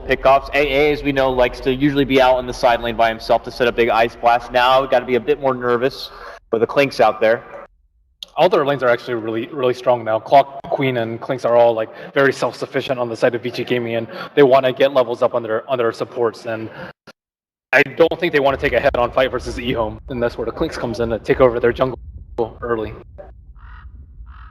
pickoffs. AA, as we know, likes to usually be out in the side lane by himself to set a big ice blast. Now, got to be a bit more nervous for the Clinks out there. All their lanes are actually really strong now. Clock, Queen, and Clinks are all like very self-sufficient on the side of Vici Gaming, and they want to get levels up on their supports. And I don't think they want to take a head-on fight versus EHOME, and that's where the Clinks comes in to take over their jungle early.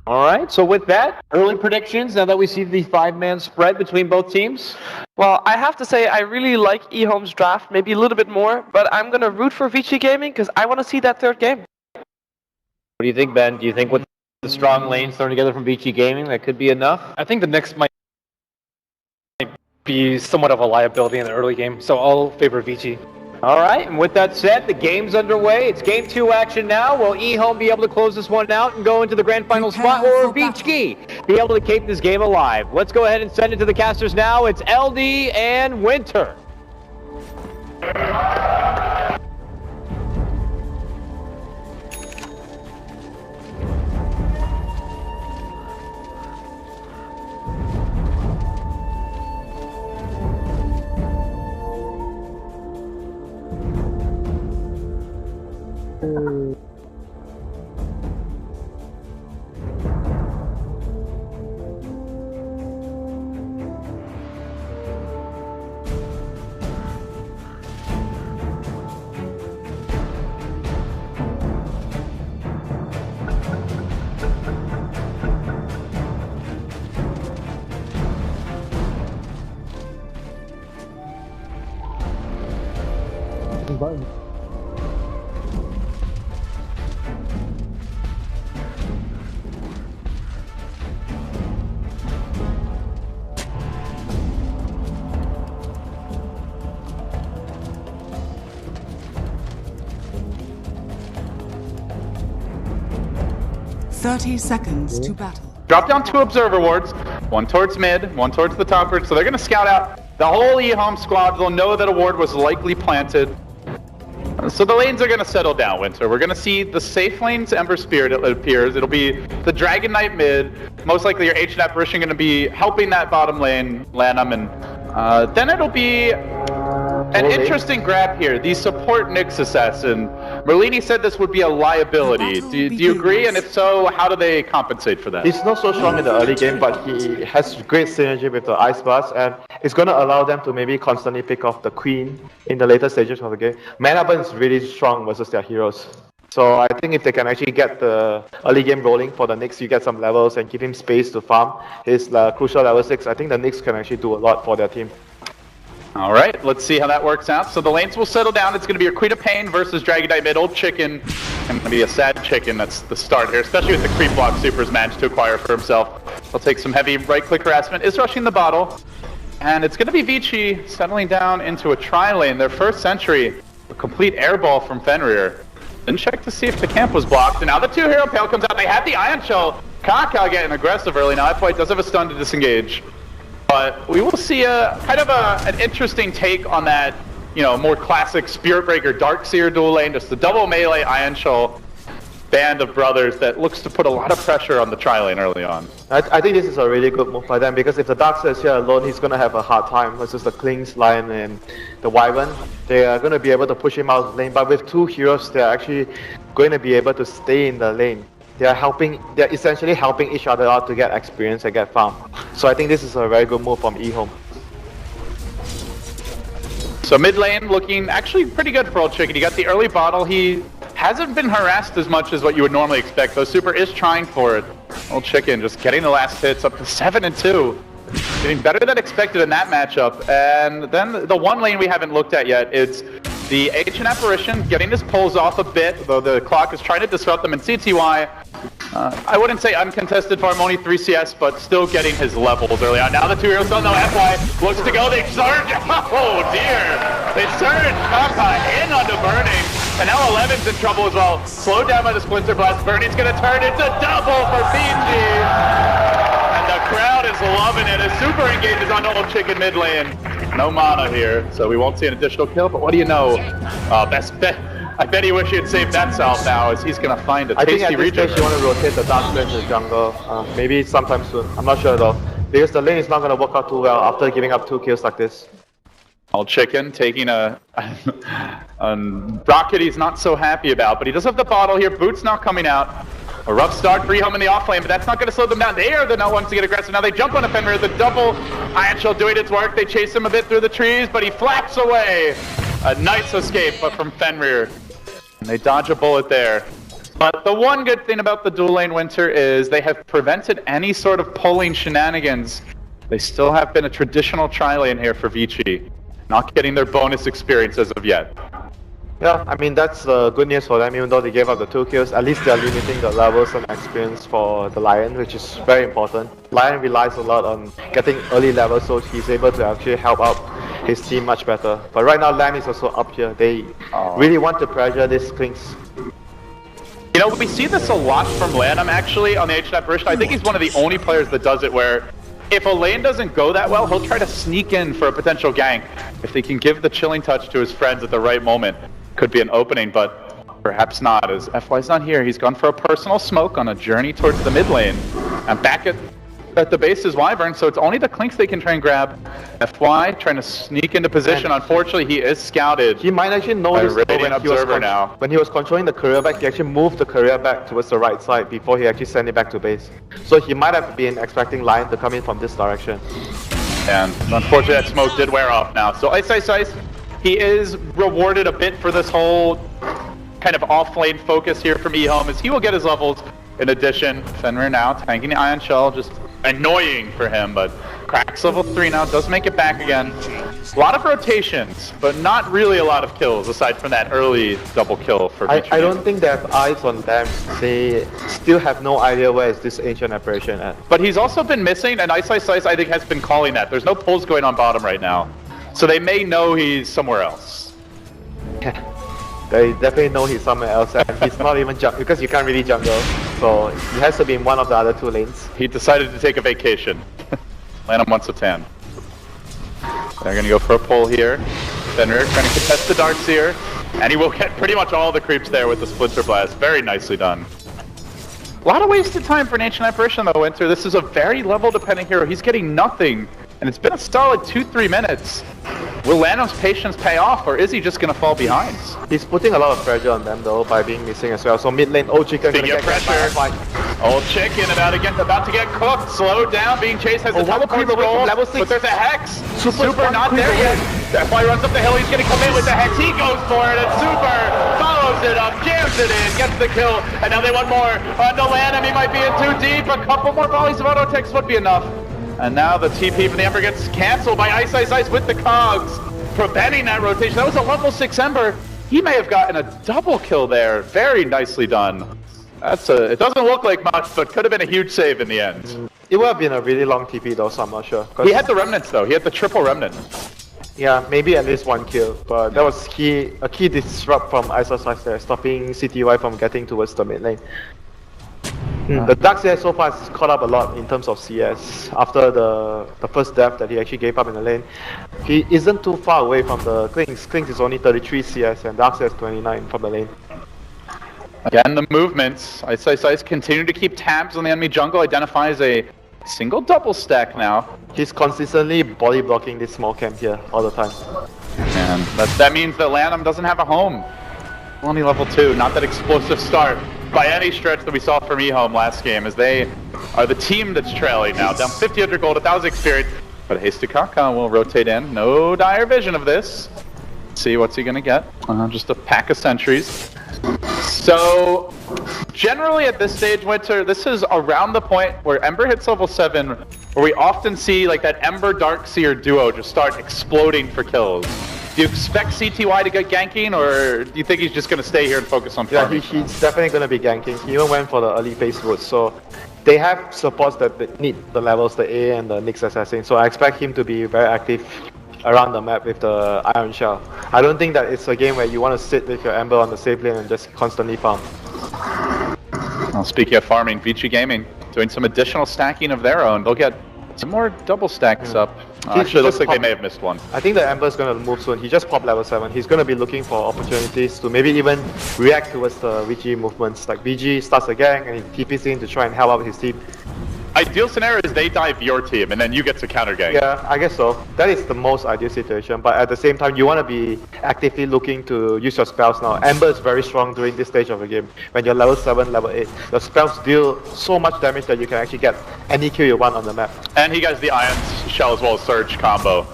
All right, so with that, early predictions, now that we see the 5-man spread between both teams? Well, I have to say I really like EHOME's draft, maybe a little bit more, but I'm going to root for Vici Gaming because I want to see that third game. What do you think, Ben? Do you think with the strong lanes thrown together from Vici Gaming, that could be enough? I think the Knicks might be somewhat of a liability in the early game, so I'll favor Vici. All right, and with that said, the game's underway. It's game 2 action now. Will EHOME be able to close this one out and go into the grand final spot, or Vici be able to keep this game alive? Let's go ahead and send it to the casters now. It's LD and Winter. Button. Seconds to battle. Drop down 2 observer wards, one towards mid, one towards the top bridge, so they're going to scout out the whole EHOME squad. They'll know that a ward was likely planted. So the lanes are going to settle down, Winter. We're going to see the safe lanes Ember Spirit, it appears. It'll be the Dragon Knight mid. Most likely your Ancient Apparition going to be helping that bottom lane, Lanham, and then it'll be an interesting grab here. The support Nyx Assassin. Merlini said this would be a liability. Do you agree? And if so, how do they compensate for that? He's not so strong in the early game, but he has great synergy with the Ice Blast, and it's going to allow them to maybe constantly pick off the Queen in the later stages of the game. Mana burn is really strong versus their heroes. So I think if they can actually get the early game rolling for the Nyx, you get some levels and give him space to farm his crucial level 6, I think the Nyx can actually do a lot for their team. All right, let's see how that works out. So the lanes will settle down. It's going to be your Queen of Pain versus Dragon Knight mid. Old Chicken. Going to be a sad chicken. That's the start here, especially with the creep block Super's managed to acquire for himself. He'll take some heavy right-click harassment. Is rushing the bottle. And it's going to be Vici settling down into a tri-lane. Their first century. A complete airball from Fenrir. Didn't check to see if the camp was blocked. And now the 2-hero pale comes out. They have the Ion Shell. Kaka getting aggressive early. Now that fight does have a stun to disengage. But we will see a kind of an interesting take on that, you know, more classic Spirit Breaker Darkseer dual lane, just the double melee Ion Shell band of brothers that looks to put a lot of pressure on the tri-lane early on. I think this is a really good move by them, because if the Darkseer is here alone, he's going to have a hard time versus the Klings, Lion, and the Wyvern. They are going to be able to push him out of the lane, but with 2 heroes, they're actually going to be able to stay in the lane. They're essentially helping each other out to get experience and get farm. So I think this is a very good move from EHOME. So mid lane looking actually pretty good for Old Chicken. He got the early bottle. He hasn't been harassed as much as what you would normally expect, though Super is trying for it. Old Chicken just getting the last hits up to 7-2. Getting better than expected in that matchup. And then the one lane we haven't looked at yet, it's the Ancient Apparition getting his pulls off a bit, though the clock is trying to disrupt them in CTY. I wouldn't say uncontested farm, only 3 CS, but still getting his levels early on. Now the 2 heroes don't know FY. Looks to go, they surge. Oh dear. They surge Kaka in onto Burning. And now 11's in trouble as well. Slowed down by the Splinter Blast. Burning's going to turn into double for Vici. And the crowd is loving it as Super engages onto Old Chicken mid lane. No mana here, so we won't see an additional kill, but what do you know? Best bet. I bet he wish he had saved that self now, as he's going to find a tasty region. I think at this stage you want to rotate the Darkseer into the jungle, maybe sometime soon. I'm not sure though, because the lane is not going to work out too well after giving up 2 kills like this. Old Chicken taking a rocket he's not so happy about, but he does have the bottle here. Boots now coming out. A rough start for EHOME in the off lane, but that's not going to slow them down. They are the ones to get aggressive. Now they jump on a Fenrir. The double Iron Shell doing its work. They chase him a bit through the trees, but he flaps away. A nice escape, but from Fenrir. And they dodge a bullet there. But the one good thing about the dual lane Winter is they have prevented any sort of pulling shenanigans. They still have been a traditional tri-lane here for Vici. Not getting their bonus experience as of yet. Yeah, I mean, that's good news for them. Even though they gave up the 2 kills, at least they're limiting the levels and experience for the Lion, which is very important. Lion relies a lot on getting early levels, so he's able to actually help out his team much better. But right now, Lamb is also up here. They really want to pressure this Klinks. You know, we see this a lot from Lanham actually on the HNAP Barista. I think he's one of the only players that does it where if a lane doesn't go that well, he'll try to sneak in for a potential gank. If they can give the chilling touch to his friends at the right moment, could be an opening, but perhaps not, as FY's not here. He's gone for a personal smoke on a journey towards the mid lane. And back at the base is Wyvern, so it's only the Klinks they can try and grab. FY trying to sneak into position. Unfortunately, he is scouted. He might actually know this when he was controlling the courier back. He actually moved the courier back towards the right side before he actually sent it back to base. So he might have been expecting Lion to come in from this direction. And unfortunately, that smoke did wear off now. So Ice, he is rewarded a bit for this whole kind of off-lane focus here from EHOME, as he will get his levels. In addition, Fenrir now tanking the Iron Shell, just annoying for him, but cracks level 3 now, does make it back again. A lot of rotations, but not really a lot of kills, aside from that early double kill for Vici. I don't think they have eyes on them. They still have no idea where is this ancient apparition at. But he's also been missing, and Ice I think has been calling that. There's no pulls going on bottom right now, so they may know he's somewhere else. They definitely know he's somewhere else, and he's not even jump because you can't really jungle. So he has to be in one of the other 2 lanes. He decided to take a vacation. Lanham wants a tan. They're gonna go for a pull here. Fenrir trying to contest the Darkseer, and he will get pretty much all the creeps there with the Splinter Blast. Very nicely done. A lot of wasted time for an Ancient Apparition though, Winter. This is a very level dependent hero. He's getting nothing, and it's been a solid 2-3 minutes. Will Lanham's patience pay off, or is he just going to fall behind? He's putting a lot of pressure on them though by being missing as well. So mid lane, Old Chicken gonna get pressure. Old Chicken about to get cooked, slowed down, being chased, has a teleport roll, level 6. But there's a Hex. Super not there yet. FY runs up the hill, he's going to come in with the Hex, he goes for it, and Super follows it up, jams it in, gets the kill, and now they want more. On the Lanham, he might be in too deep, a couple more volleys of auto attacks would be enough. And now the TP from the Ember gets cancelled by Ice with the cogs, preventing that rotation. That was a level 6 Ember. He may have gotten a double kill there. Very nicely done. It doesn't look like much, but could have been a huge save in the end. It would have been a really long TP though, so I'm not sure. He had the remnants though. He had the triple remnant. Yeah, maybe at least 1 kill, but that was a key disrupt from Ice there, stopping CTY from getting towards the mid lane. The Darkseer so far has caught up a lot in terms of CS. After the first death that he actually gave up in the lane, he isn't too far away from the Klinks. Klinks is only 33 CS and Darkseer is 29 from the lane. Again, the movements. Ice continue to keep tabs on the enemy jungle, identifies a single double stack now. He's consistently body blocking this small camp here all the time. And that means that Lanham doesn't have a home. Only level 2, not that explosive start by any stretch that we saw from EHOME last game, as they are the team that's trailing now, down 1,500 gold, 1,000 experience. But Hasty Kaka will rotate in. No dire vision of this. Let's see what's he gonna get. Just a pack of sentries. So generally at this stage, Winter, this is around the point where Ember hits level 7, where we often see like that Ember Darkseer duo just start exploding for kills. Do you expect CTY to get ganking, or do you think he's just going to stay here and focus on farming? Yeah, he's definitely going to be ganking. He even went for the early phase route, so they have supports that need the levels, the A and the Nyx Assassin, so I expect him to be very active around the map with the Iron Shell. I don't think that it's a game where you want to sit with your Ember on the safe lane and just constantly farm. Well, speaking of farming, Vici Gaming doing some additional stacking of their own. They'll get some more double stacks up. Actually, it looks like they may have missed one. I think the Ember's going to move soon. He just popped level 7. He's going to be looking for opportunities to maybe even react towards the VG movements. Like VG starts a gang and he TPs in to try and help out his team. Ideal scenario is they dive your team and then you get to counter gank. Yeah, I guess so. That is the most ideal situation, but at the same time, you want to be actively looking to use your spells now. Ember is very strong during this stage of the game. When you're level 7, level 8, your spells deal so much damage that you can actually get any kill you want on the map. And he gets the Ion Shell as well as Surge combo.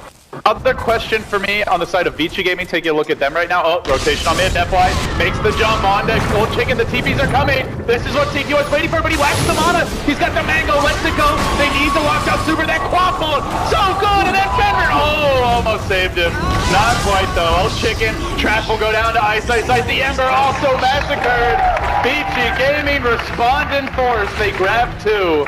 Other question for me on the side of Vici Gaming, taking a look at them right now. Oh, rotation on mid, FY makes the jump on to Gold Chicken. The TPs are coming. This is what CT was waiting for, but he lacks the mana. He's got the mango, lets it go. They need to lock down Super. That quad mode, so good. And then Fenrir, oh, almost saved him. Not quite though. Old Chicken, Trap will go down to Ice. The Ember also massacred. Vici Gaming respond in force. They grab 2.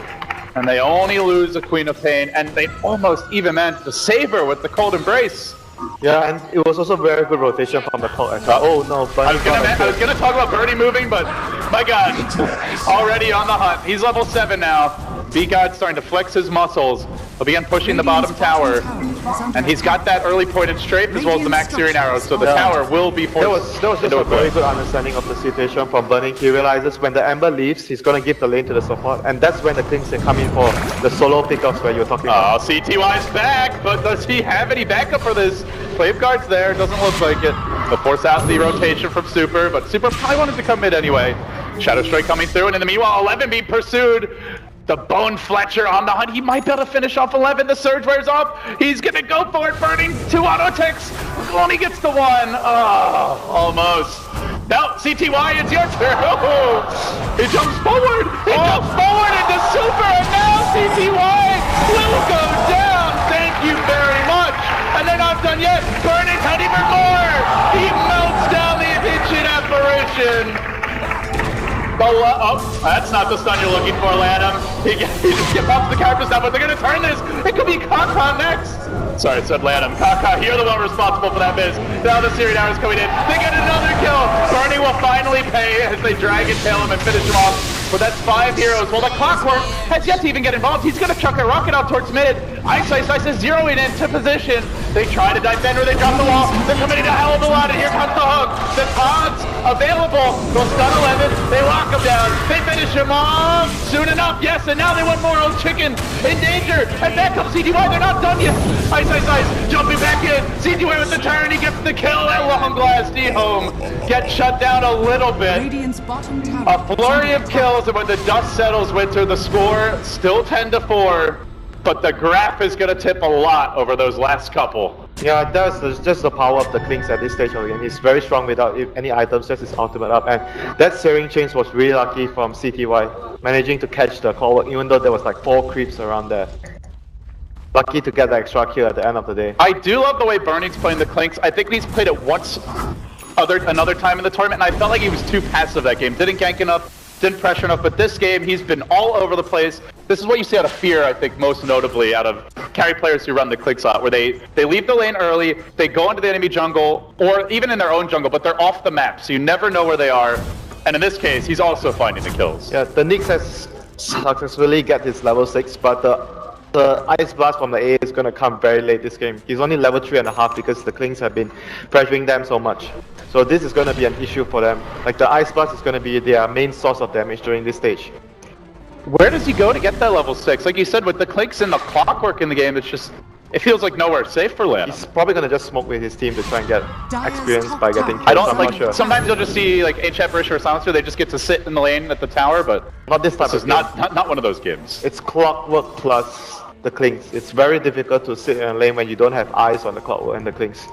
And they only lose the Queen of Pain, and they almost even managed to save her with the Cold Embrace. Yeah, and it was also very good rotation from the cult as well. Oh no, I was gonna talk about Birdie moving, but my god, already on the hunt. He's level 7 now. B-God starting to flex his muscles. He'll begin pushing the bottom tower. And he's got that early pointed strafe as well as the max searing arrows, so the tower will be forced. There was just a very good understanding of the situation from Burning. He realizes when the Ember leaves, he's gonna give the lane to the support, and that's when the things can come in for the solo pickups where you're talking about. Oh, CTY's back, but does he have any backup for this? Clave Guard's there, doesn't look like it. They'll force out the rotation from Super, but Super probably wanted to come mid anyway. Shadow Strike coming through, and in the meanwhile, 11 being pursued. The Bone Fletcher on the hunt. He might be able to finish off 11. The Surge wears off. He's gonna go for it. Burning 2 auto attacks. Only gets the 1. Oh, almost. Now, CTY, it's your turn. Oh, he jumps forward. He jumps forward into Super, and now CTY will go down. Thank you very much. And they're not done yet. Burning had even more. He melts down the Vici apparition. Oh, that's not the stun you're looking for, Lanham. He just get off the characters now, but they're gonna turn this. It could be Kaka next. Sorry, it said Lanham. Kaka, you're the one responsible for that miss. Now the Searing Arrows coming in. They get another kill. Bernie will finally pay as they drag and tail him and finish him off. But that's 5 heroes. Well, the Clockwork has yet to even get involved. He's gonna chuck a rocket out towards mid. Ice is zeroing into position. They try to dive Fenrir, they drop the wall. They're committing a hell of a lot, and here comes the hook. The pods available. They'll stun 11. They lock him down. They finish him off soon enough. Yes, and now they want more. Old Chicken in danger. And back comes CTY. They're not done yet. Ice jumping back in. CTY with the turn. He gets the kill. And Long Blast EHOME gets shut down a little bit. A flurry of kills, and when the dust settles, Winter, the score still 10-4. But the graph is going to tip a lot over those last couple. Yeah, that's just the power of the Klings at this stage of the game. He's very strong without any items, just his ultimate up. And that Searing Chains was really lucky from CTY, managing to catch the call, even though there was like 4 creeps around there. Lucky to get the extra kill at the end of the day. I do love the way Burning's playing the Klinks. I think he's played it once, another time in the tournament, and I felt like he was too passive that game. Didn't gank enough, didn't pressure enough, but this game, he's been all over the place. This is what you see out of Fear, I think, most notably out of carry players who run the click slot, where they leave the lane early, they go into the enemy jungle, or even in their own jungle, but they're off the map, so you never know where they are. And in this case, he's also finding the kills. Yeah, the Nyx has successfully get his level 6, but the Ice Blast from the A is going to come very late this game. He's only level 3.5 because the Klings have been pressuring them so much. So this is going to be an issue for them. Like, the Ice Blast is going to be their main source of damage during this stage. Where does he go to get that level 6? Like you said, with the Klinks and the Clockwork in the game, it's just, it feels like nowhere safe for Lanham. He's probably going to just smoke with his team to try and get experience by getting kills. I don't, I'm like, not sure. Sometimes you'll just see, like, H Apparition or Silencer, they just get to sit in the lane at the tower, but not this type this of is game. not one of those games. It's Clockwork plus the Klings. It's very difficult to sit in a lane when you don't have eyes on the Clockwork and the Klings.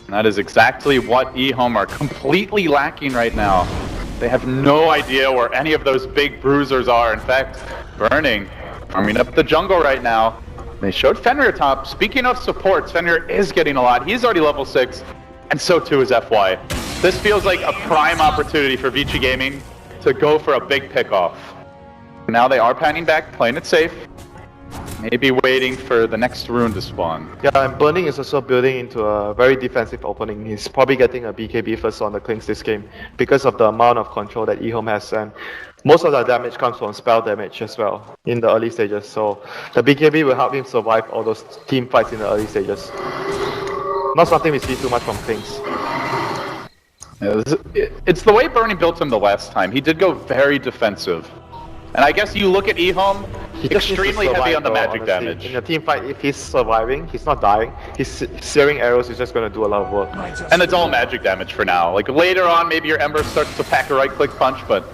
And that is exactly what EHOME are completely lacking right now. They have no idea where any of those big bruisers are. In fact, Burning, farming up the jungle right now. They showed Fenrir top. Speaking of supports, Fenrir is getting a lot. He's already level 6, and so too is FY. This feels like a prime opportunity for Vici Gaming to go for a big pickoff. Now they are panning back, playing it safe. Maybe waiting for the next rune to spawn. Yeah, and Burning is also building into a very defensive opening. He's probably getting a BKB first on the Klings this game because of the amount of control that EHOME has, and most of the damage comes from spell damage as well in the early stages. So the BKB will help him survive all those team fights in the early stages. Not something we see too much from Klings. Yeah, it's the way Burning built him the last time. He did go very defensive. And I guess you look at EHOME, He just needs to extremely heavy survive, on the though, magic honestly. damage. In a team fight, if he's surviving, he's not dying, he's searing arrows, he's just gonna do a lot of work. And it's all magic damage for now. Like later on, maybe your Ember starts to pack a right-click punch, but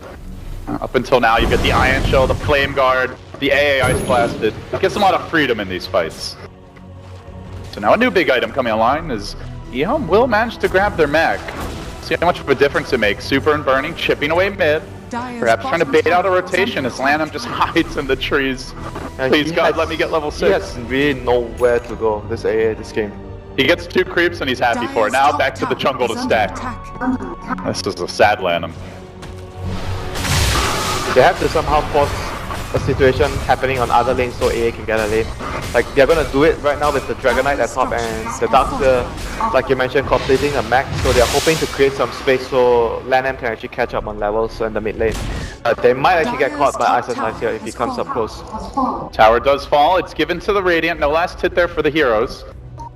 up until now, you get the Ion Shell, the Flame Guard, the AA Ice Blast. It gets a lot of freedom in these fights. So now a new big item coming online is EHOME will manage to grab their mech. See how much of a difference it makes. Super and Burning, chipping away mid. Perhaps trying to bait out a rotation as Lanham just hides in the trees. And Please God, let me get level 6. He has really nowhere to go, this AA, this game. He gets 2 creeps and he's happy for it. Now back to the jungle to stack. This is a sad Lanham. They have to somehow force a situation happening on other lanes so AA can get a lane. Like, they're gonna do it right now with the Dragonite at top and the Darkster, like you mentioned, completing a mech, so they're hoping to create some space so Lanham can actually catch up on levels in the mid lane. They might actually get caught by Ice Slice here if he comes up close. Tower does fall, it's given to the Radiant, no last hit there for the heroes.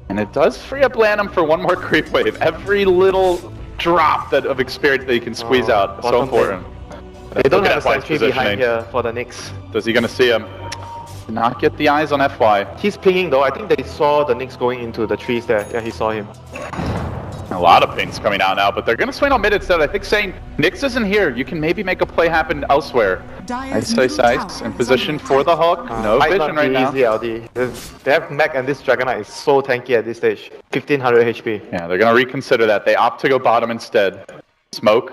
And it does free up Lanham for one more creep wave. Every little drop of experience that you can squeeze out, so important. They don't Look have at a FY's sentry behind positioning. here for the Nyx. Is he gonna see him? Not get the eyes on FY. He's pinging though, I think they saw the Nyx going into the trees there. Yeah, he saw him. A lot of pings coming out now, but they're gonna swing on mid instead. I think saying Nyx isn't here, you can maybe make a play happen elsewhere. Ice in position for the hook. No Might vision not right be now. easy, LD. They have mech and this Dragonite is so tanky at this stage. 1500 HP. Yeah, they're gonna reconsider that. They opt to go bottom instead. Smoke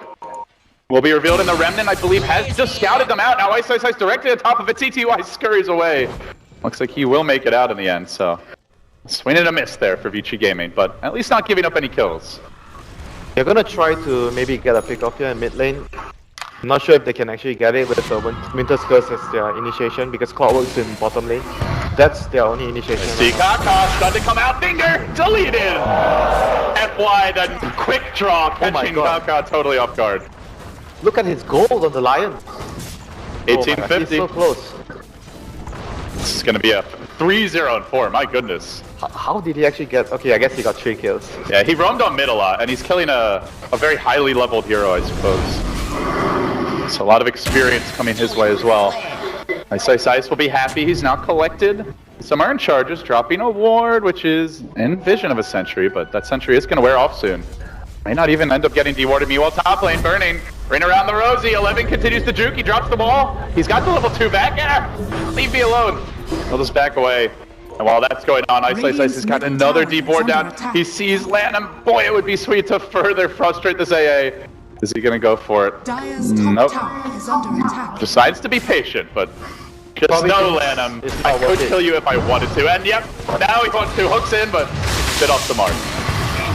will be revealed, and the Remnant, I believe, has just scouted them out. Now Ice directly at the top of it. TTY scurries away. Looks like he will make it out in the end, so swing and a miss there for Vici Gaming, but at least not giving up any kills. They're gonna try to maybe get a pick off here in mid lane. I'm not sure if they can actually get it with the Winter's Curse as their initiation because Clockwork's in bottom lane. That's their only initiation. See Kaka starting to come out, finger deleted! FY, the quick draw, catching Kaka totally off guard. Look at his gold on the Lion. 1850. He's so close. This is going to be a 3-0-4, my goodness. How did he actually get... Okay, I guess he got 3 kills. Yeah, he roamed on mid a lot, and he's killing a very highly leveled hero, I suppose. So a lot of experience coming his way as well. Ice will be happy, he's now collected some earned charges, dropping a ward, which is in vision of a sentry, but that sentry is going to wear off soon. May not even end up getting dewarded. Meanwhile, top lane burning. Ring around the Rosie. 11 continues to juke. He drops the ball. He's got the level 2 back. Yeah, leave me alone. He'll just back away. And while that's going on, Ice has got another deward down. He sees Lanham. Boy, it would be sweet to further frustrate this AA. Is he going to go for it? Nope. Decides to be patient, but just Probably know, Lanham, I could kill you if I wanted to. And yep, now he wants to. Hooks in, but bit off the mark.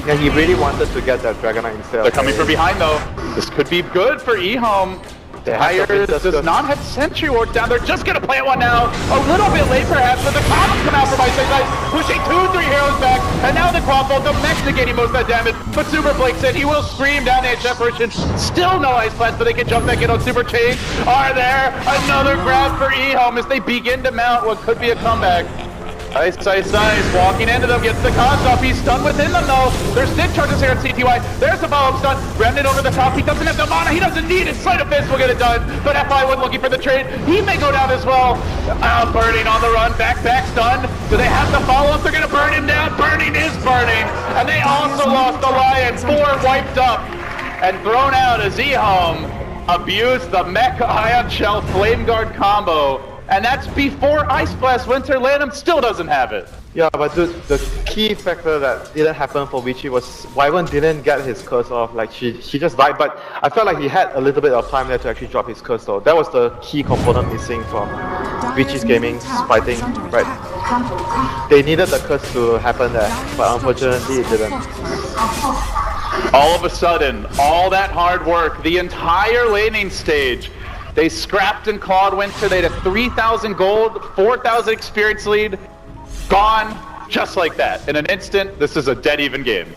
Yeah, he really wanted to get that Dragonite instead. They're coming from behind though. This could be good for EHOME. Tires does not have Sentry Ward down. They're just gonna plant one now. A little bit late perhaps, but the combos come out from Ice, pushing 2-3 heroes back. And now the Quaffle, the mech negating most of that damage. But Super Blake's in. He will scream down the HF version. Still no Ice Blast, but they can jump back in on Super Chain. Are there? Another grab for EHOME as they begin to mount what could be a comeback. Ice, walking into them, gets the cons off, he's stunned within them though. There's stick charges here at CTY, there's the follow-up stun, Remnant over the top, he doesn't have the mana, he doesn't need it, Sleight of Fist will get it done, but FI was looking for the trade, he may go down as well. Burning on the run, back stun, do they have the follow-up, they're gonna burn him down, Burning is burning, and they also lost the Lion, 4 wiped up, and thrown out as EHOME abused the Mech Ion Shell Flame Guard combo. And that's before Ice Blast. Winter Lanham still doesn't have it. Yeah, but dude, the key factor that didn't happen for Vici was Wyvern didn't get his curse off. Like, she just died, but I felt like he had a little bit of time there to actually drop his curse though. That was the key component missing from Vici's Gaming's fighting, right? They needed the curse to happen there, but unfortunately it didn't. All of a sudden, all that hard work, the entire laning stage, they scrapped and clawed Winter. They had a 3,000 gold, 4,000 experience lead. Gone just like that. In an instant, this is a dead even game.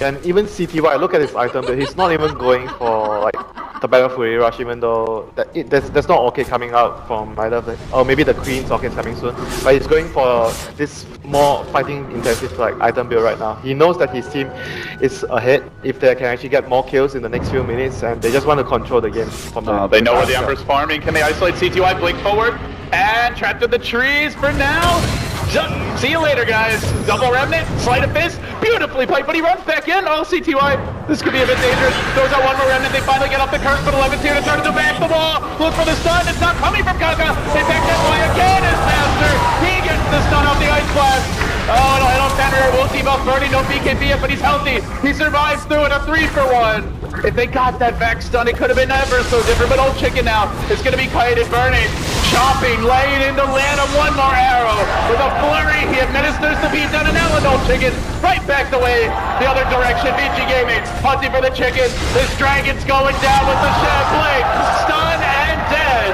And even CTY, look at his item, but he's not even going for like the Battle Fury Rush, even though there's no Orchid coming out from either of the, or maybe the Queen's Orchid is coming soon. But he's going for this more fighting intensive like item build right now. He knows that his team is ahead if they can actually get more kills in the next few minutes, and they just want to control the game from the. They know where the Ember's farming. Can they isolate CTY? Blink forward and trapped in the trees for now. See you later, guys. Double Remnant, Sleight of Fist, beautifully played, but he runs back in. Oh, CTY, this could be a bit dangerous. Throws out one more Remnant. They finally get off the curse, but 11's here to turn to back the wall. Look for the stun. It's not coming from Kaka. They back that way again as Master. He gets the stun off the Ice Blast. Oh, no, Hello Fenrir will debuff Birdie. No BKB yet, but he's healthy. He survives through it. A 3-for-1. If they got that back stun, it could have been ever so different. But Old Chicken now is going to be kited, burning, chopping, laying into Lanham. One more arrow with a flurry. He administers the beatdown, and now with Old Chicken right back the way the other direction. Vici Gaming hunting for the chicken. This dragon's going down with the Shed Blade. Stun and dead.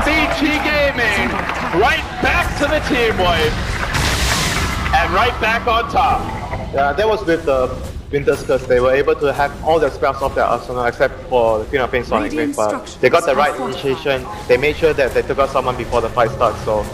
Vici Gaming right back to the team wipe. And right back on top. Yeah, that was with the Winter's Curse. They were able to have all their spells off their arsenal except for the Queen of Pain Sonic Wave, but they got the right initiation. They made sure that they took out someone before the fight starts, so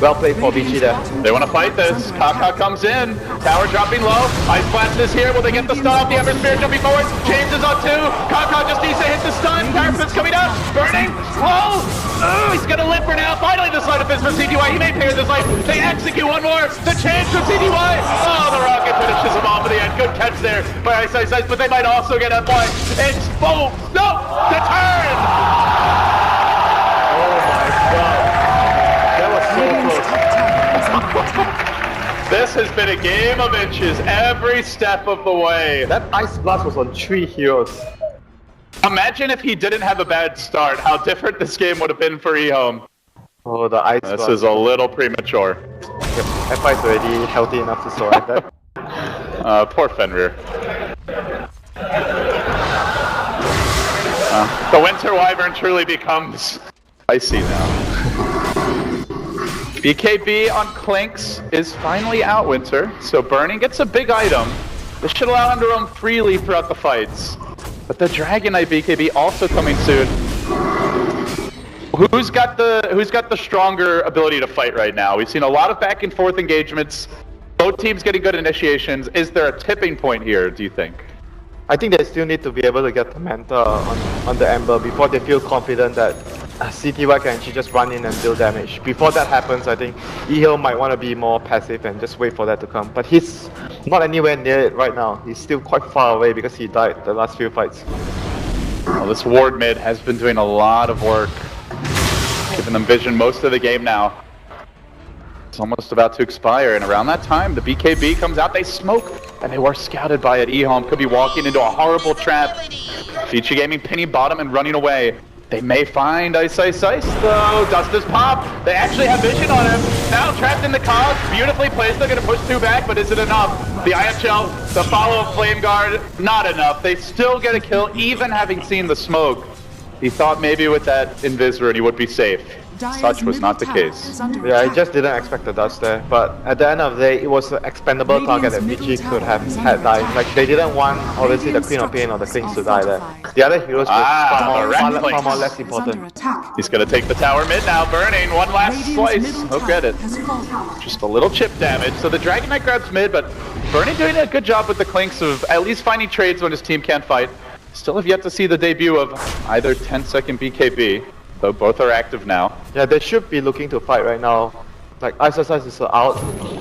well played for Vici there. They want to fight this. Kaka comes in. Tower dropping low. Ice Blast is here. Will they get the stun off the Ember Spirit jumping forward? James is on 2. Kaka just needs to hit the stun. Parapet's coming up. Burning. Low. Oh, he's going to live for now. Finally, the Sleight of Fist from CTY. He may pay this life. They execute one more. The chance from CTY. Oh, the rocket finishes him off at the end. Good catch there by Ice, but they might also get up by. It's boom. No, the turn. Oh my god. That was so close. This has been a game of inches every step of the way. That Ice Blast was on 3 heroes. Imagine if he didn't have a bad start, how different this game would have been for EHOME. Oh, the Ice This Blast. is a little premature. FI is already healthy enough to survive that. Poor Fenrir. The Winter Wyvern truly becomes icy now. BKB on Clinks is finally out, Winter, so Burning gets a big item. This should allow him to roam freely throughout the fights. But the Dragon Knight BKB also coming soon. Who's got the stronger ability to fight right now? We've seen a lot of back and forth engagements. Both teams getting good initiations. Is there a tipping point here, do you think? I think they still need to be able to get the Manta on the Ember before they feel confident that CTY can actually just run in and deal damage. Before that happens, I think EHOME might want to be more passive and just wait for that to come. But he's not anywhere near it right now. He's still quite far away because he died the last few fights. Well, this ward mid has been doing a lot of work, giving them vision most of the game now. It's almost about to expire, and around that time, the BKB comes out, they smoke, and they were scouted by it. EHOME could be walking into a horrible trap. Vici Gaming pinning bottom and running away. They may find Ice, though. Dust is pop. They actually have vision on him. Now trapped in the cog, beautifully placed. They're going to push 2 back, but is it enough? The IHL, the follow of Flame Guard, not enough. They still get a kill, even having seen the smoke. He thought maybe with that Invis he would be safe. Such was not the case. Yeah, I just didn't expect the dust there. But at the end of the day, it was an expendable target that Vici could have had died. Like, they didn't want, obviously, the Queen of Pain or the Kings to die there. The other heroes were far more less important. He's going to take the tower mid now, Burning. One last slice. He'll get it. Just a little chip damage. So the Dragon Knight grabs mid, but Burning doing a good job with the Clinks of at least finding trades when his team can't fight. Still have yet to see the debut of either 10-second BKB. Though both are active now. Yeah, they should be looking to fight right now. Like, Ice is out,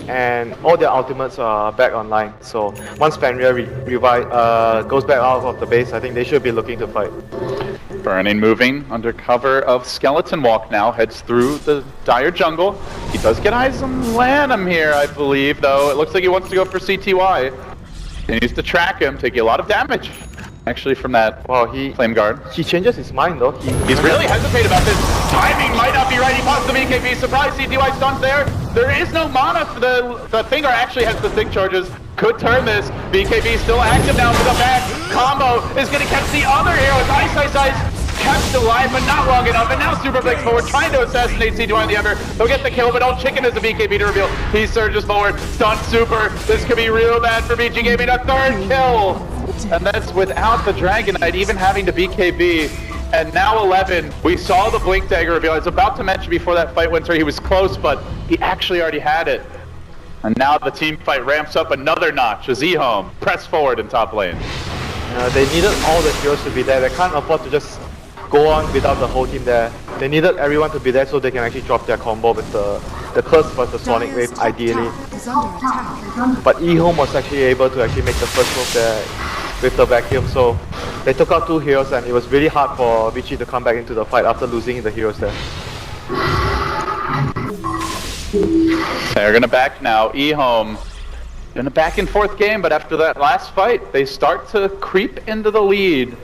and all their ultimates are back online. So once Fenrir goes back out of the base, I think they should be looking to fight. Burning moving under cover of Skeleton Walk now, heads through the dire jungle. He does get eyes on Lanham here, I believe, though. It looks like he wants to go for CTY. He needs to track him, taking a lot of damage. Actually, from that Flame Guard. He changes his mind though. He's really hesitated about this. Timing might not be right. He pops the BKB. Surprise, CTY stuns there. There is no mana for the Finger actually has the Think Charges. Could turn this. BKB still active now for the back. Combo is going to catch the other hero. It's Ice. Kept alive, but not long enough. And now Super Blinks forward, trying to assassinate CTY on the Ember. They'll get the kill, but Old Chicken is the BKB to reveal. He surges forward. Stuns Super. This could be real bad for Vici Gaming. A 3rd kill. And that's without the Dragon Knight even having to BKB. And now 11, we saw the blink dagger reveal. I was about to mention before that fight, Winter, he was close, but he actually already had it. And now the team fight ramps up another notch as EHOME press forward in top lane. They needed all the heroes to be there. They can't afford to just go on without the whole team there. They needed everyone to be there so they can actually drop their combo with the Curse plus the Sonic Wave, ideally. But EHOME was actually able to actually make the first move there with the vacuum, so they took out 2 heroes and it was really hard for Vici to come back into the fight after losing the heroes there. They're gonna back now. EHOME in a back and forth game, but after that last fight, they start to creep into the lead.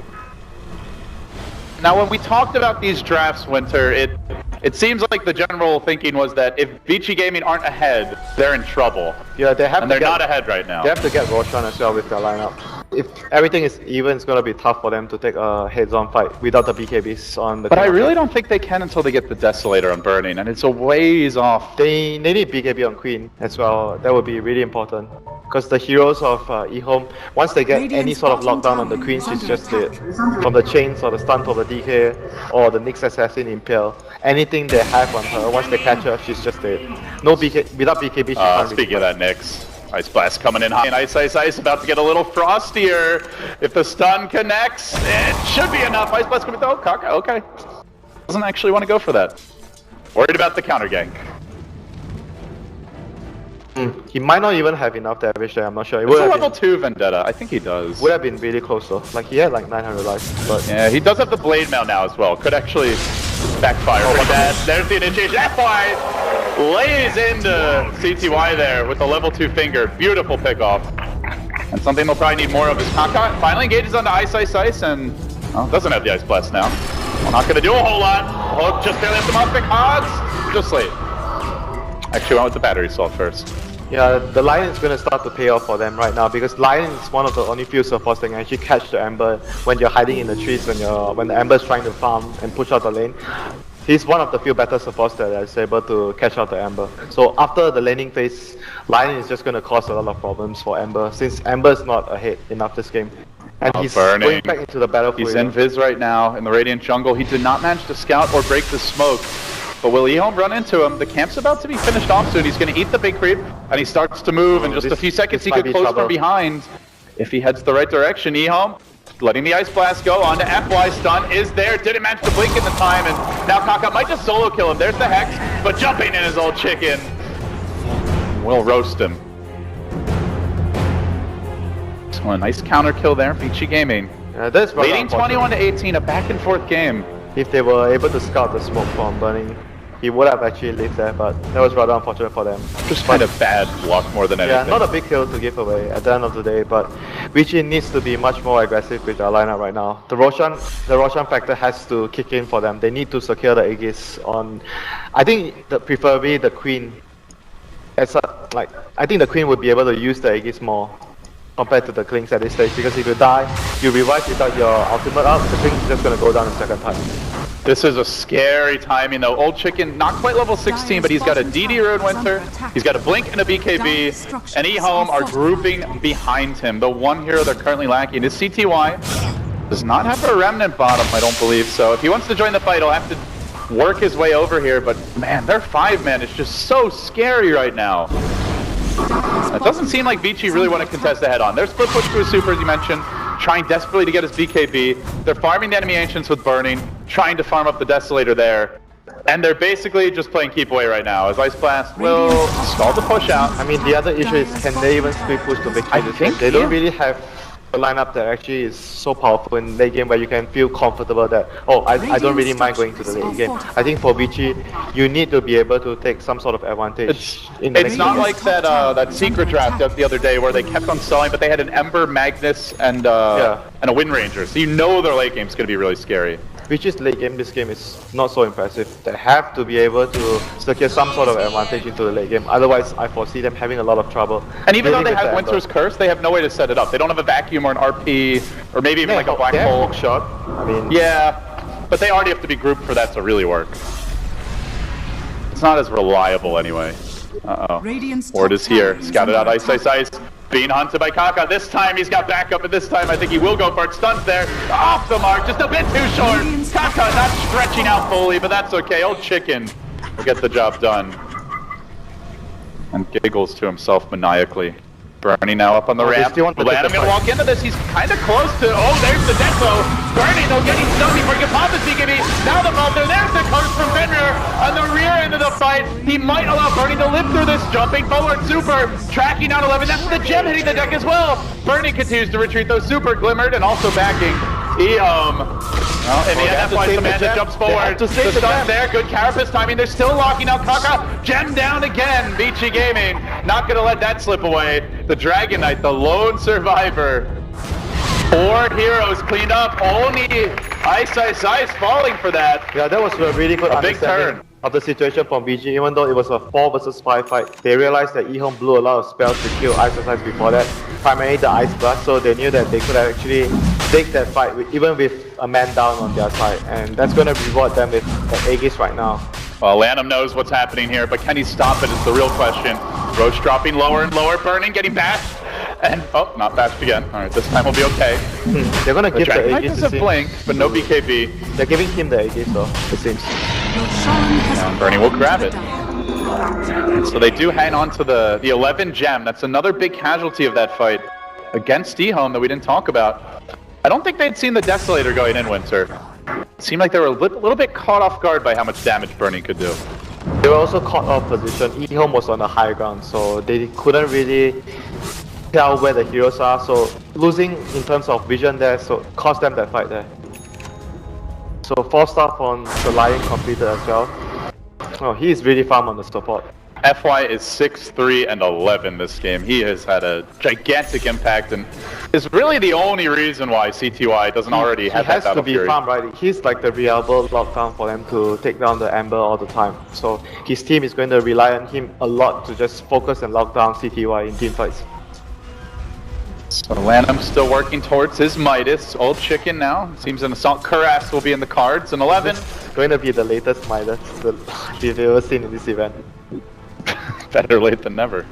Now, when we talked about these drafts, Winter, it seems like the general thinking was that if Vici Gaming aren't ahead, they're in trouble. Yeah, they have. And they're not ahead right now. They have to get Roshan as well with their lineup. If everything is even, it's gonna be tough for them to take a heads-on fight without the BKBs on the. But I really don't think they can until they get the Desolator on Burning, and it's a ways off. They need BKB on Queen as well. That would be really important. Because the heroes of EHOME, once they get any sort of lockdown on the Queen, she's just dead. From the chains or the stun of the DK or the Nyx Assassin Impale, anything they have on her, once they catch her, she's just dead. No BK, without BKB, she can't. Speaking of that, Nyx. Ice Blast coming in high, and Ice, about to get a little frostier. If the stun connects, it should be enough. Ice Blast coming through. Oh, Kaka, okay. Doesn't actually want to go for that. Worried about the counter gank. He might not even have enough damage there, I'm not sure. It's a level 2 Vendetta, I think he does. Would have been really close though. Like he had like 900 life, but... Yeah, he does have the Blade Mail now as well. Could actually backfire for that. There's the initiation. FY lays into CTY there with the level 2 finger. Beautiful pickoff. And something they'll probably need more of is Kaka. Finally engages onto Ice, and doesn't have the Ice Blast now. Well, not going to do a whole lot. Hook just barely have them up because just late. Actually went with the battery assault first. Yeah, the Lion is going to start to pay off for them right now because Lion is one of the only few supports that can actually catch the Ember when you're hiding in the trees, when the Ember is trying to farm and push out the lane. He's one of the few better supports that is able to catch out the Ember. So after the laning phase, Lion is just going to cause a lot of problems for Ember since Ember is not ahead enough this game. And he's going back into the battlefield. He's in Viz right now in the Radiant jungle. He did not manage to scout or break the smoke. But will EHOME run into him? The camp's about to be finished off soon. He's going to eat the big creep, and he starts to move. In just a few seconds, he could close from behind. If he heads the right direction, EHOME letting the Ice Blast go onto FY. Stun is there. Didn't manage to blink in the time, and now Kaka might just solo kill him. There's the Hex, but jumping in his old chicken. We'll roast him. So a nice counter kill there, Vici Gaming. That's leading 21-18, a back and forth game. If they were able to scout the smoke from Burning, he would have actually lived there, but that was rather unfortunate for them. Just kind of bad luck more than anything. Yeah, not a big kill to give away at the end of the day, but Vici needs to be much more aggressive with their lineup right now. The Roshan factor has to kick in for them. They need to secure the Aegis on, I think preferably the Queen. I think the Queen would be able to use the Aegis more compared to the Klings at this stage, because if you die, you revive without your ultimate out, the Klings is just going to go down in second time. This is a scary timing though. Old Chicken, not quite level 16, but he's got a DD Rune Winter, he's got a Blink and a BKB, and EHOME are grouping behind him. The one hero they're currently lacking is CTY. Does not have a Remnant bottom, I don't believe, so if he wants to join the fight, he'll have to work his way over here, but man, their 5-man is just so scary right now. It doesn't seem like Vici really want to contest the head-on. They're split push to a super, as you mentioned, trying desperately to get his BKB. They're farming the enemy Ancients with Burning, trying to farm up the Desolator there. And they're basically just playing keep away right now, as Ice Blast will stall the push out. I mean, the other issue is, can they even split push to victory? I think they don't really have a lineup that actually is so powerful in late game where you can feel comfortable that, oh, I don't really mind going to the late game. I think for Vici, you need to be able to take some sort of advantage. It's not like that secret draft the other day where they kept on stalling, but they had an Ember, Magnus, and a Wind Ranger. So you know their late game's going to be really scary. Vici's late game, this game is not so impressive. They have to be able to secure some sort of advantage into the late game. Otherwise, I foresee them having a lot of trouble. And even though they have Winter's Curse, they have no way to set it up. They don't have a vacuum or an RP, or maybe even like a black hole. Hook shot. I mean, yeah, but they already have to be grouped for that to really work. It's not as reliable anyway. Uh-oh. Ward is here. Scouted out Ice. Being hunted by Kaka. This time he's got backup, and this time I think he will go for it. Stuns there. Off the mark. Just a bit too short. Kaka not stretching out fully, but that's okay. Old Chicken will get the job done. And giggles to himself maniacally. Bernie now up on the ramp. Lanham gonna walk into this. He's kind of close to. Oh, there's the death blow. Bernie though getting stunned before he can pop his BKB. Now the ball there. There's the curse from Fenrir on the rear end of the fight. He might allow Bernie to live through this. Jumping forward, Super tracking down 11. That's the gem hitting the deck as well. Bernie continues to retreat though. Super glimmered and also backing. EHOME. Well, in the end, that's why Samantha jumps forward. The stun there, good carapace timing. They're still locking out Kaka. Gem down again. Vici Gaming not going to let that slip away. The Dragon Knight, the lone survivor. 4 heroes cleaned up. Only Ice falling for that. Yeah, that was a really good understanding of the situation from VG. Even though it was a 4 versus 5 fight, they realized that EHOME blew a lot of spells to kill Ice before that. Primarily the Ice Blast, so they knew that they could actually take that fight even with a man down on their side, and that's going to reward them with Aegis right now. Well, Lanham knows what's happening here, but can he stop it is the real question. Roche dropping lower and lower, Burning, getting bashed, and oh, not bashed again. All right, this time we'll be okay. They're going to give the Aegis to blink, but no BKB. They're giving him the Aegis though, it seems. And Bernie will grab it. So they do hang on to the 11 gem. That's another big casualty of that fight against EHOME that we didn't talk about. I don't think they'd seen the Desolator going in, Winter. It seemed like they were a little bit caught off guard by how much damage Bernie could do. They were also caught off position. EHOME was on the high ground, so they couldn't really tell where the heroes are. So losing in terms of vision there, so cost them that fight there. So 4-star on the Lion completed as well. Oh, he is really farm on the support. FY is 6-3 and 11 this game. He has had a gigantic impact and is really the only reason why CTY doesn't already have that battle fury. He has to be farm, right? He's like the reliable lockdown for them to take down the Ember all the time. So his team is going to rely on him a lot to just focus and lock down CTY in team fights. So Lanham still working towards his Midas. Old Chicken now. Seems an Assault Cuirass will be in the cards. And 11. It's going to be the latest Midas we've ever seen in this event. Better late than never.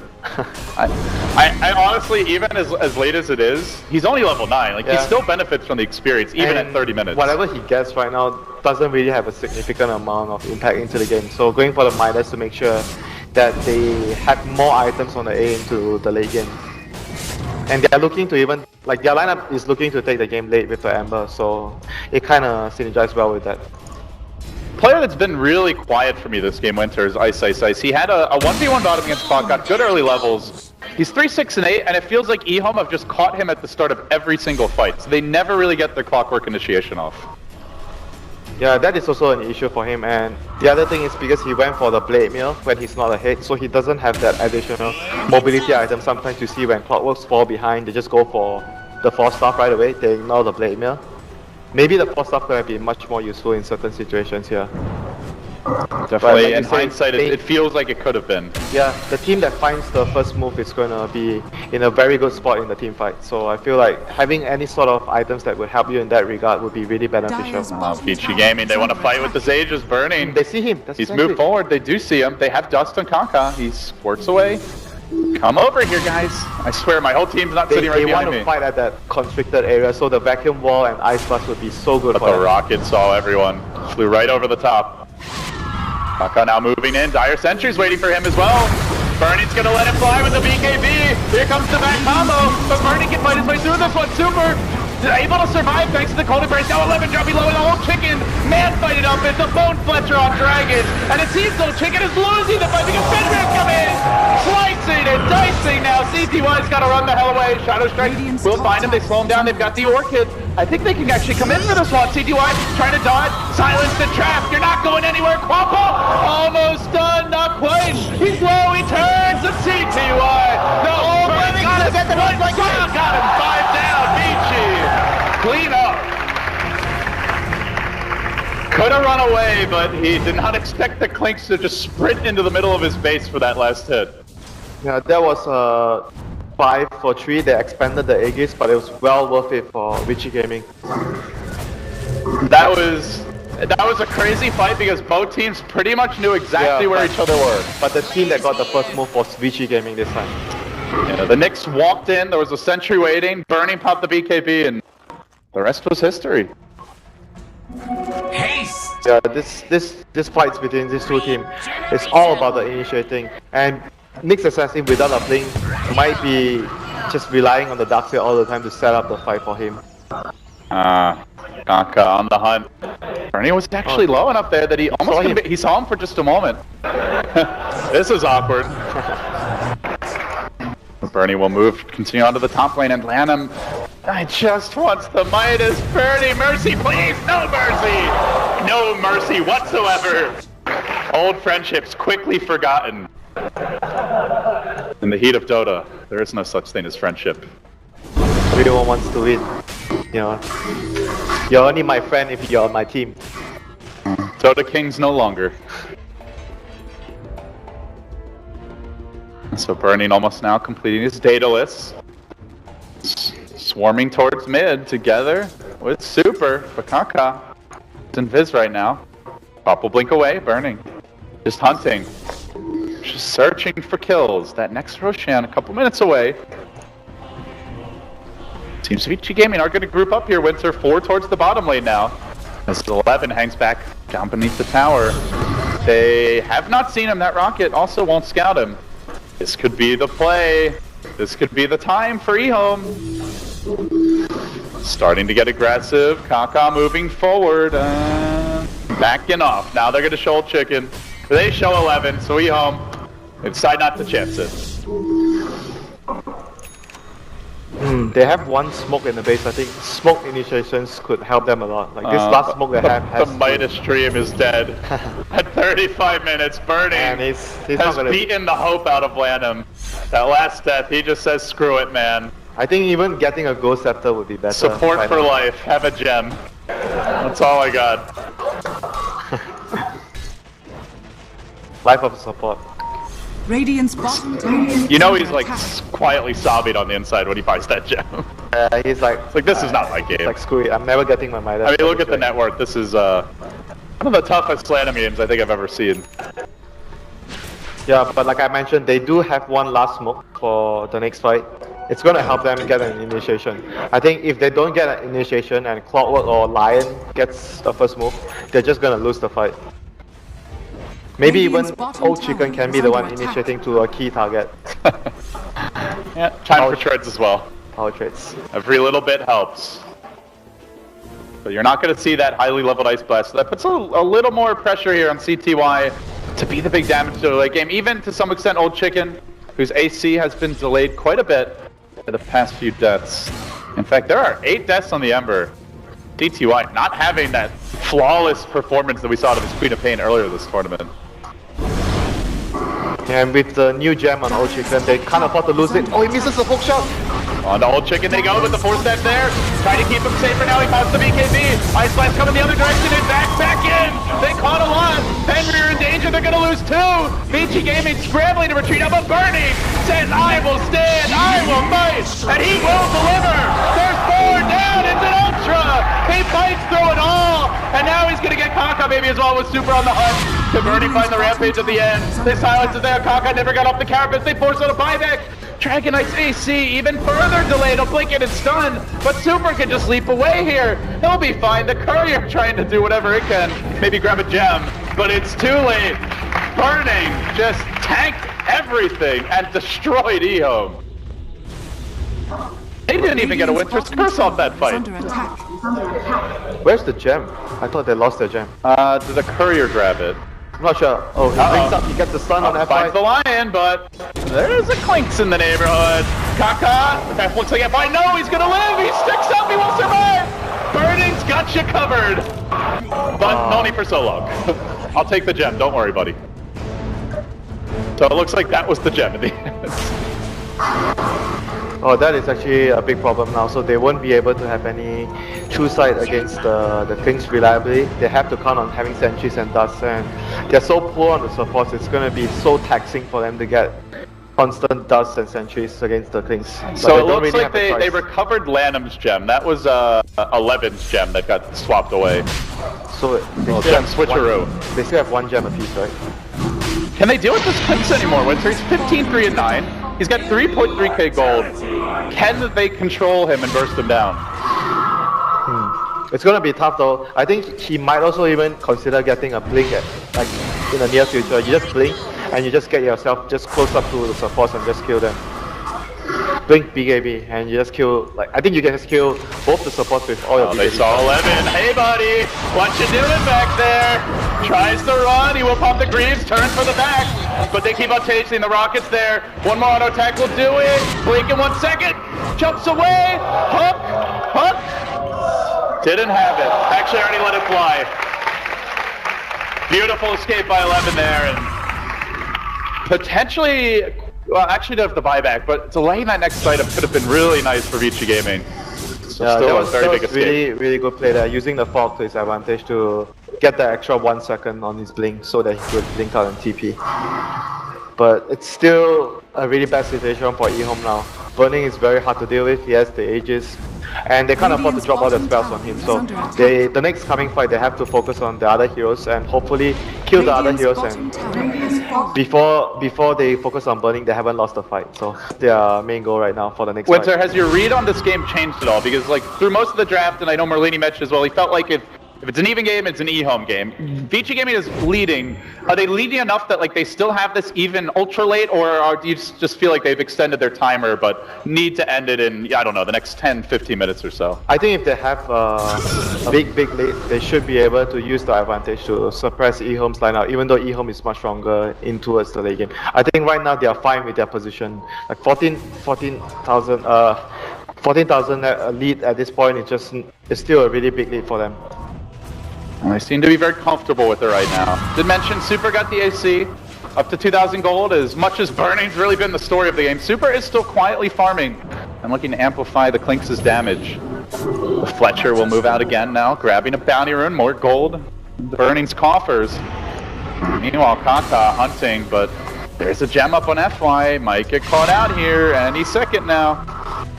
I honestly, even as late as it is, he's only level 9. Like, he still benefits from the experience, even at 30 minutes. Whatever he gets right now doesn't really have a significant amount of impact into the game. So going for the Midas to make sure that they have more items on the A into the late game. And they're looking to even, like, their lineup is looking to take the game late with the Ember, so it kind of synergizes well with that. Player that's been really quiet for me this game, Winter, is Ice. He had a 1v1 bottom against Clock, got good early levels. He's 3, 6, and 8, and it feels like EHOME have just caught him at the start of every single fight, so they never really get their Clockwork initiation off. Yeah, that is also an issue for him, and the other thing is because he went for the Blade Mail when he's not ahead, so he doesn't have that additional mobility item. Sometimes you see when Clockworks fall behind, they just go for the 4-star right away, they ignore the Blade Mail. Maybe the 4-star could have been much more useful in certain situations here. Definitely, like in hindsight, it feels like it could have been. Yeah, the team that finds the first move is going to be in a very good spot in the team fight. So I feel like having any sort of items that would help you in that regard would be really beneficial. Vici Gaming, they want to fight with the Sages Burning. They see him. He's moved forward. They do see him. They have Dust on Kaka. He squirts away. Come over here, guys. I swear, my whole team's not sitting right behind me. They want to fight at that constricted area, so the vacuum wall and ice blast would be so good for them. But the rocket saw everyone. Flew right over the top. Kaka now moving in. Dire Sentry's waiting for him as well. Bernie's gonna let him fly with the BKB. Here comes the back combo. But Bernie can fight his way through this one. Super able to survive thanks to the cold embrace. Now 11 dropping low and the whole Chicken. Man fight it up. It's a Bone Fletcher on Dragon. And it seems though Chicken is losing the fight because Fenrir come in. Slicing and dicing now. CTY's got to run the hell away. Shadow Strike will find him. They slow him down. They've got the Orchid. I think they can actually come in for this one. CTY trying to dodge. Silence the trap. You're not going anywhere. Quappa almost done. Not quite. He's low. He turns. The CTY. The whole thing. Got him. 5 down. Vici. Clean up. Could have run away, but he did not expect the Clinks to just sprint into the middle of his base for that last hit. Yeah, that was 5 for 3. They expanded the Aegis, but it was well worth it for Vici Gaming. That was a crazy fight because both teams pretty much knew exactly where each other were. But the team that got the first move was Vici Gaming this time. Yeah, the Knicks walked in, there was a sentry waiting, Burning popped the BKB, and the rest was history. Yeah, this fights between these two teams, it's all about the initiating. And Knicks Assassin without a blink might be just relying on the Darkseid all the time to set up the fight for him. Kaka on the hunt. Bernie was actually low enough there that he almost he saw him for just a moment. This is awkward. Bernie will move, continue onto the top lane, and Lanham just wants the Midas. Bernie, mercy, please! No mercy! No mercy whatsoever! Old friendships quickly forgotten. In the heat of Dota, there is no such thing as friendship. Everyone wants to win. You know, you're only my friend if you're on my team. Dota Kings no longer. So Burning almost now completing his data list. Swarming towards mid together with Super. Bakaka. It's in Viz right now. Pop will blink away. Burning. Just hunting. Just searching for kills. That next Roshan a couple minutes away. Seems Vici Gaming are going to group up here. Winter 4 towards the bottom lane now. As 11 hangs back down beneath the tower. They have not seen him. That rocket also won't scout him. This could be the play. This could be the time for EHOME. Starting to get aggressive. Kaka moving forward. Backing off. Now they're going to show chicken. They show 11, so EHOME. They decide not to chance it. They have one smoke in the base. I think smoke initiations could help them a lot. Like this last smoke they have has... The Midas Dream is dead. At 35 minutes, Burning and he's has beaten the hope out of Lanham. That last death, he just says, screw it, man. I think even getting a Ghost Scepter would be better. Support for life. Have a gem. That's all I got. Life of support. Radiant's bottom tower. You know he's like quietly sobbing on the inside when he buys that gem. He's like, this is not my game. Like, screw it, I'm never getting my Midas. I mean, look at the net worth. This is one of the toughest Lanham games I think I've ever seen. Yeah, but like I mentioned, they do have one last smoke for the next fight. It's gonna help them get an initiation. I think if they don't get an initiation and Clockwork or Lion gets the first move, they're just gonna lose the fight. Maybe even Old Chicken can be the one initiating to a key target. Yeah, time for trades as well. Power trades. Every little bit helps. But you're not going to see that highly leveled Ice Blast. So that puts a little more pressure here on CTY to be the big damage to the late game. Even to some extent Old Chicken, whose AC has been delayed quite a bit for the past few deaths. In fact, there are 8 deaths on the Ember. CTY not having that flawless performance that we saw out of his Queen of Pain earlier this tournament. And with the new gem on Old Chicken, they can't afford to lose it. Oh, he misses the hook shot! On the Old Chicken they go with the 4-step there. Trying to keep him safe for now. He pops the BKB. Ice Blast coming the other direction and back in. They caught a lot. Henry are in danger. They're going to lose 2. Vici Gaming scrambling to retreat. Now, but Burning says, I will stand. I will fight. And he will deliver. There's 4 down. It's an Ultra. He fights through it all. And now he's going to get Kaka maybe as well with Super on the hunt. Can Burning find the rampage at the end? They silence it there. Kaka never got off the carapace. They force out a buyback. Dragon Knight's AC even further delayed. He'll blink it and stun, but Super can just leap away here. He'll be fine. The Courier trying to do whatever it can. Maybe grab a gem, but it's too late. Burning just tanked everything and destroyed EHOME. They didn't even get a Winter's Curse off that fight. Where's the gem? I thought they lost their gem. Did the Courier grab it? I'm not sure. Oh, he brings up, he gets the stun on F5. Finds the Lion, but there's a Clinks in the neighborhood. Kaka, that looks like F5. No, he's gonna live! He sticks up, he will survive! Burning's got you covered! But only for so long. I'll take the gem, don't worry, buddy. So it looks like that was the gem in the end. Oh, that is actually a big problem now, so they won't be able to have any true sight against the Kings reliably. They have to count on having sentries and dust, and they're so poor on the supports, it's going to be so taxing for them to get constant dust and sentries against the Kings. So it looks like they recovered Lanham's gem. That was 11's gem that got swapped away. So they gem switcheroo. They still have 1 gem apiece, right? Can they deal with this Kings anymore? Winter, he's 15, 3, and 9. He's got 3.3k gold. Can they control him and burst him down? It's gonna be tough though. I think he might also even consider getting a blink like in the near future. You just blink and you just get yourself just close up to the supports and just kill them. Blink BKB and you just kill, like, I think you can just kill both the supports with all your BKB. They saw 11. Hey buddy, what you doing back there? Tries to run, he will pop the greaves, turns for the back. But they keep on chasing, the rockets there. One more auto attack will do it. Blink in 1 second. Jumps away. Hook. Hook. Didn't have it. Actually already let it fly. Beautiful escape by 11 there. And potentially, well, actually don't have the buyback, but delaying that next item could have been really nice for Vici Gaming. So Yeah, still that a was very big escape. really good play there, using the fog to his advantage to get the extra 1 second on his blink so that he could blink out and TP. But it's still a really bad situation for EHOME now. Burning is very hard to deal with, he has the Aegis, and they can't afford to drop all the spells on him, so the next coming fight they have to focus on the other heroes and hopefully kill the other heroes, and before they focus on burning they haven't lost the fight, so their main goal right now for the next Winter, fight. has your read on this game changed at all? Because like through most of the draft, and I know Merlini mentioned as well, he felt like if it's an even game, it's an EHOME game. Vici Gaming is leading. Are they leading enough that like they still have this even ultra late, or do you just feel like they've extended their timer but need to end it in, I don't know, the next 10, 15 minutes or so? I think if they have a big lead, they should be able to use the advantage to suppress EHOME's lineup, even though EHOME is much stronger in towards the late game. I think right now they are fine with their position. Like 14,000 lead at this point, it's still a really big lead for them. Well, they seem to be very comfortable with it right now. Did mention Super got the AC up to 2,000 gold. As much as Burning's really been the story of the game, Super is still quietly farming and looking to amplify the Clinks' damage. The Fletcher will move out again now, grabbing a bounty rune, more gold. Burning's coffers. Meanwhile, Kaka hunting, but there's a gem up on FY. Might get caught out here, and he's second now.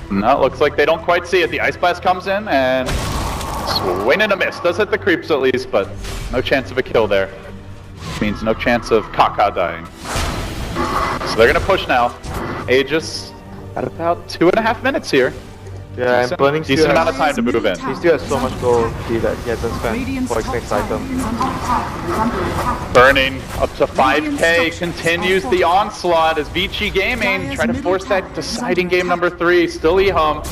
No, it looks like they don't quite see it. The Ice Blast comes in, and swing and a miss. Does hit the creeps at least, but no chance of a kill there. Means no chance of Kaka dying. So they're gonna push now. Aegis at about 2.5 minutes here. Yeah, and Burning decent amount of time to move in. He still has so much gold that he hasn't spent for his next item. Burning up to 5k, continues the onslaught as Vici Gaming try to force that deciding game number 3. Still EHOME.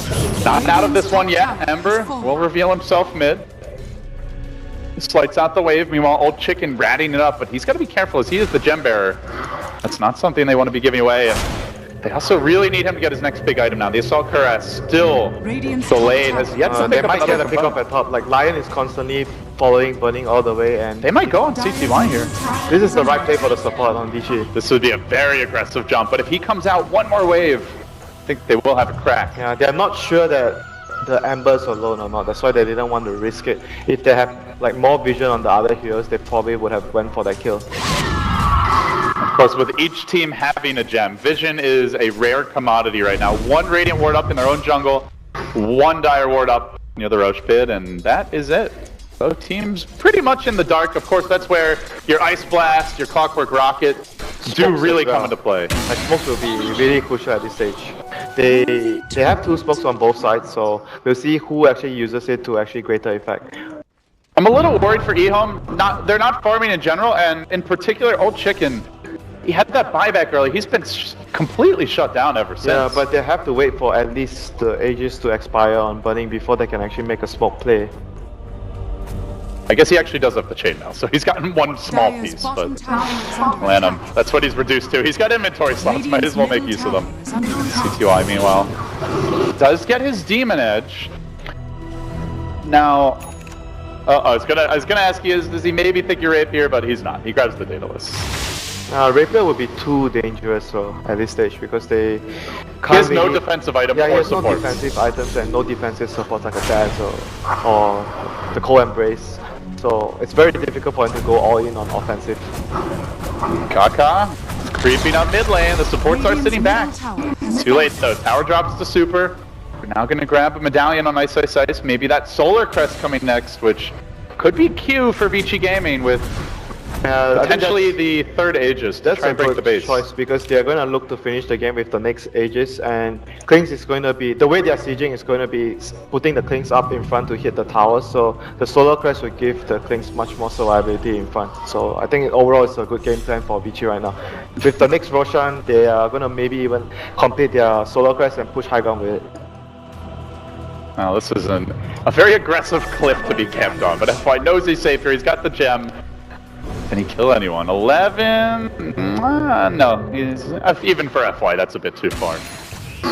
Not out of this one yet. Ember will reveal himself mid. Slights out the wave. Meanwhile, Old Chicken ratting it up, but he's got to be careful as he is the gem bearer. That's not something they want to be giving away. And they also really need him to get his next big item now. The Assault Cuirass still delayed, has yet to pick they up might get a pick component. up at top. Like Lion is constantly following Burning all the way, and They might go on CTY here. this is the right play for the support on Vici. This would be a very aggressive jump, but if he comes out one more wave, I think they will have a crack. Yeah, they're not sure that the Embers are alone or not. That's why they didn't want to risk it. If they have like more vision on the other heroes, they probably would have went for that kill. Of course, with each team having a gem, vision is a rare commodity right now. One Radiant Ward up in their own jungle, one Dire Ward up near the Roche Pit, and that is it. Both teams pretty much in the dark. Of course, that's where your Ice Blast, your Clockwork Rocket do really come into play. Like smokes will be really crucial at this stage. They have 2 smokes on both sides, so we'll see who actually uses it to actually greater effect. I'm a little worried for EHOME. They're not farming in general, and in particular, Old Chicken. He had that buyback early. He's been completely shut down ever since. Yeah, but they have to wait for at least the Aegis to expire on Burning before they can actually make a smoke play. I guess he actually does have the chainmail, so he's gotten one small piece, but Lanham, that's what he's reduced to. He's got inventory slots, might as well make use of them. CTY, meanwhile, does get his Demon Edge. Now, I was gonna ask you, does he maybe think you're Rapier, but he's not. He grabs the Daedalus. Rapier would be too dangerous so, at this stage because they can't He has no really- defensive item Yeah, he or has no support. defensive items and no defensive support like a Daz or the Cold Embrace. So it's very difficult for him to go all in on offensive. Kaka creeping up mid lane. The supports are sitting back. Too late though. Tower drops to Super. We're now going to grab a medallion on Ice Ice Ice. Maybe that Solar Crest coming next, which could be Q for Vici Gaming with I think Potentially the third Aegis to that's try a and break good the base. choice because they're going to look to finish the game with the next Aegis, and Klings is going to be, the way they're sieging is going to be putting the Klings up in front to hit the towers, so the Solar Crest will give the Klings much more survivability in front. So I think overall it's a good game plan for Vici right now. With the next Roshan, they are going to maybe even complete their Solar Crest and push high ground with it. Now this is a very aggressive cliff to be camped on, but FY knows he's safer, he's got the gem. Can he kill anyone? 11? No, even for FY, that's a bit too far.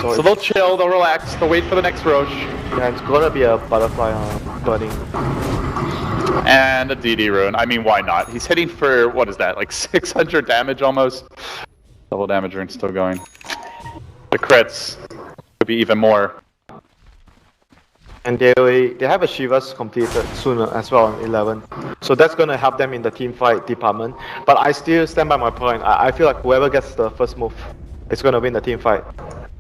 So they'll chill, they'll relax, they'll wait for the next Roche. Yeah, it's gonna be a butterfly burning. And a DD rune. I mean, why not? He's hitting for, what is that, like 600 damage almost? Double damage rune still going. The crits could be even more. And they have a Shivas completed soon as well on 11. So that's going to help them in the team fight department. But I still stand by my point. I feel like whoever gets the first move is going to win the team fight.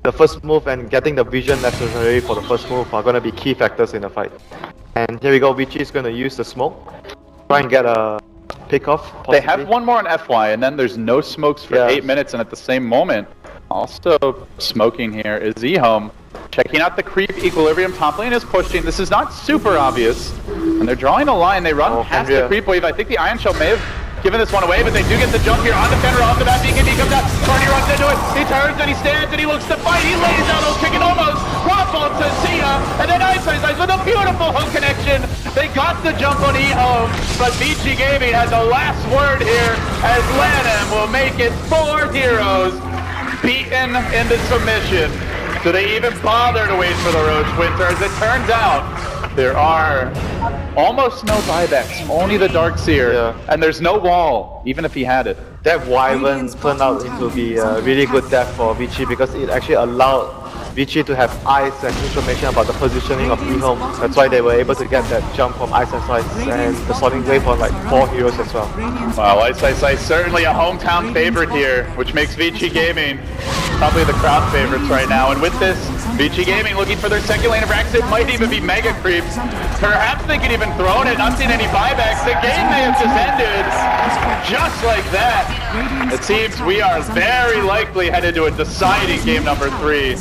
The first move and getting the vision necessary for the first move are going to be key factors in the fight. And here we go, Vici is going to use the smoke. Try and get a pick off. They have one more on FY, and then there's no smokes for 8 minutes, and at the same moment, also smoking here is EHOME. Checking out the creep, Equilibrium top lane is pushing. This is not super obvious. And they're drawing a line. They run past the creep wave. I think the Iron Shell may have given this one away, but they do get the jump here on the Fenrir, off the bat. BKB comes out. Carney runs into it. He turns and he stands and he looks to fight. He lays out those chicken almost. Waffle to Sia. And then Ice with a beautiful hook connection. They got the jump on EHOME, but Vici Gaming has the last word here as Lanham will make it 4 heroes beaten into submission. Do they even bother to wait for the Roche Winter? As it turns out, there are almost no buybacks, only the Darkseer, and there's no wall, even if he had it. That Wyvern turned out to be a really good death for Vici because it actually allowed Vici to have eyes and information about the positioning of EHOME. That's why they were able to get that jump from Ice and Slice and the Sonic Wave on like 4 heroes as well. Wow, Ice certainly a hometown favorite here, which makes Vici Gaming probably the crowd favorites right now. And with this, Vici Gaming looking for their second lane of Rax. It might even be Mega Creeps. Perhaps they could even throw it, not seen any buybacks. The game may have just ended just like that. It seems we are very likely headed to a deciding game number 3.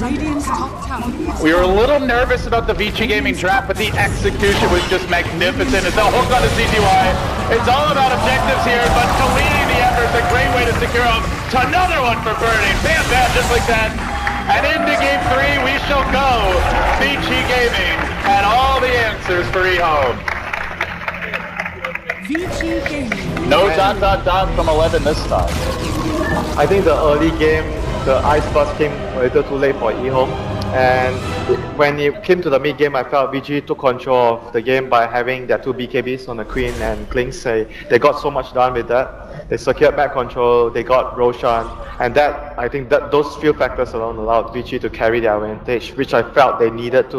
We were a little nervous about the Vici Gaming draft, but the execution was just magnificent. It's a hook on the CTY. It's all about objectives here, but deleting the effort's a great way to secure them to another one for burning. Bam, bam, just like that. And into game 3 we shall go. Vici Gaming and all the answers for EHOME. Vici Gaming. No ... from 11 this time. I think the early game, the Ice Burst came a little too late for EHOME. And when it came to the mid game, I felt Vici took control of the game by having their 2 BKBs on the Queen and Klings. They got so much done with that. They secured back control, they got Roshan, and that I think that those few factors alone allowed Vici to carry their advantage, which I felt they needed to